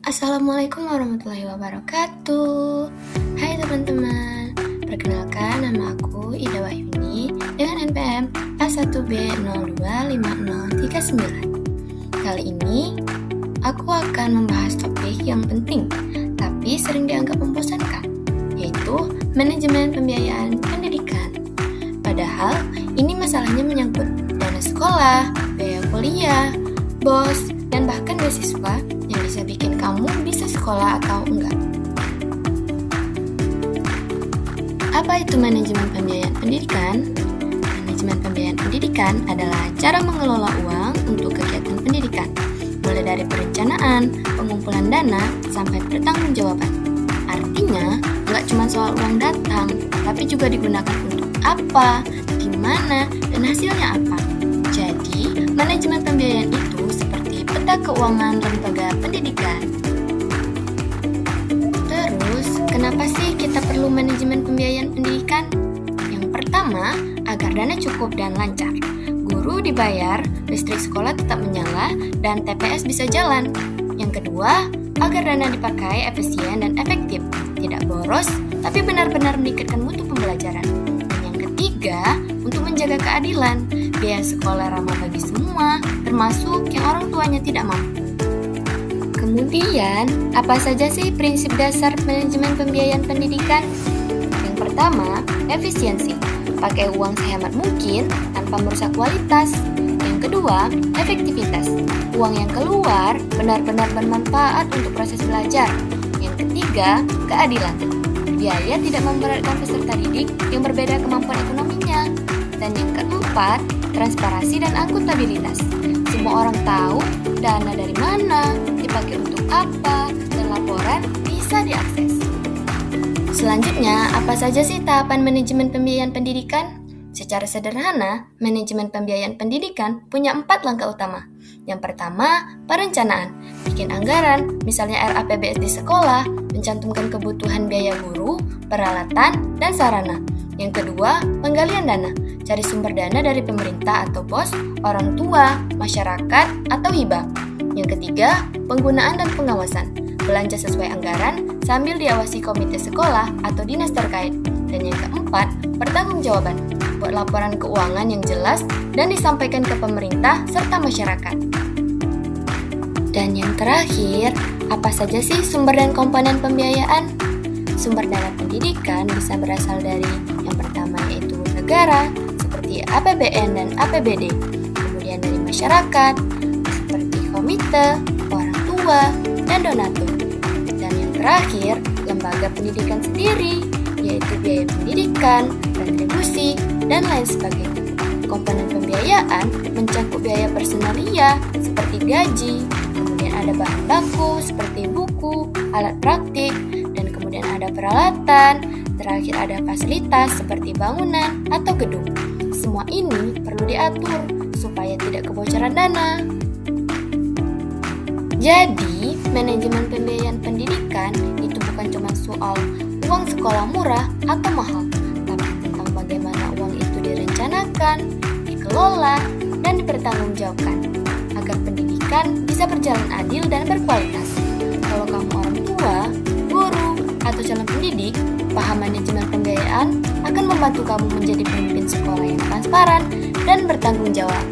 Assalamualaikum warahmatullahi wabarakatuh. Hai teman-teman, perkenalkan nama aku Ida Wahyuni dengan NPM A1B025039. Kali ini aku akan membahas topik yang penting tapi sering dianggap membosankan, yaitu manajemen pembiayaan pendidikan. Padahal ini masalahnya menyangkut dana sekolah, biaya kuliah, BOS, dan bahkan beasiswa yang bisa bikin kamu bisa sekolah atau enggak. Apa itu manajemen pembiayaan pendidikan? Manajemen pembiayaan pendidikan adalah cara mengelola uang untuk kegiatan pendidikan, mulai dari perencanaan, pengumpulan dana, sampai pertanggungjawaban. Artinya, nggak cuma soal uang datang, tapi juga digunakan untuk apa, gimana, dan hasilnya apa. Jadi, manajemen pembiayaan itu seperti peta keuangan lembaga pendidikan. Terus, kenapa sih kita perlu manajemen pembiayaan pendidikan? Yang pertama, agar dana cukup dan lancar. Guru dibayar, listrik sekolah tetap menyala, dan TPS bisa jalan. Yang kedua, agar dana dipakai efisien dan efektif, tidak boros, tapi benar-benar meningkatkan mutu pembelajaran. Dan yang ketiga, untuk menjaga keadilan, biaya sekolah ramah bagi semua, termasuk yang orang tuanya tidak mampu. Kemudian, apa saja sih prinsip dasar manajemen pembiayaan pendidikan? Yang pertama, efisiensi. Pakai uang sehemat mungkin tanpa merusak kualitas. Yang kedua, efektivitas. Uang yang keluar benar-benar bermanfaat untuk proses belajar. Yang ketiga, keadilan. Biaya tidak memberatkan peserta didik yang berbeda kemampuan ekonominya. Dan yang keempat, transparansi dan akuntabilitas. Semua orang tahu dana dari mana, dipakai untuk apa, dan laporan bisa diakses. Selanjutnya, apa saja sih tahapan manajemen pembiayaan pendidikan? Secara sederhana, manajemen pembiayaan pendidikan punya 4 langkah utama. Yang pertama, perencanaan. Bikin anggaran, misalnya RAPBS di sekolah, mencantumkan kebutuhan biaya guru, peralatan, dan sarana. Yang kedua, penggalian dana. Cari sumber dana dari pemerintah atau BOS, orang tua, masyarakat, atau hibah. Yang ketiga, penggunaan dan pengawasan. Belanja sesuai anggaran sambil diawasi komite sekolah atau dinas terkait. Dan yang keempat, pertanggungjawaban. Buat laporan keuangan yang jelas dan disampaikan ke pemerintah serta masyarakat. Dan yang terakhir, apa saja sih sumber dan komponen pembiayaan? Sumber dana pendidikan bisa berasal dari yang pertama yaitu negara, seperti APBN dan APBD. Kemudian dari masyarakat, seperti komite, orang tua, dan donatur. Dan yang terakhir, lembaga pendidikan sendiri, yaitu biaya pendidikan, retribusi, dan lain sebagainya. Komponen pembiayaan mencakup biaya personalia, seperti gaji, kemudian ada bahan baku, seperti buku, alat praktik, dan kemudian ada peralatan, terakhir ada fasilitas, seperti bangunan atau gedung. Semua ini perlu diatur, supaya tidak kebocoran dana. Jadi, manajemen pembiayaan pendidikan itu bukan cuma soal uang sekolah murah atau mahal, tapi tentang bagaimana uang itu direncanakan, dikelola, dan dipertanggungjawabkan agar pendidikan bisa berjalan adil dan berkualitas. Kalau kamu orang tua, guru, atau calon pendidik, paham manajemen pembiayaan akan membantu kamu menjadi pemimpin sekolah yang transparan dan bertanggung jawab.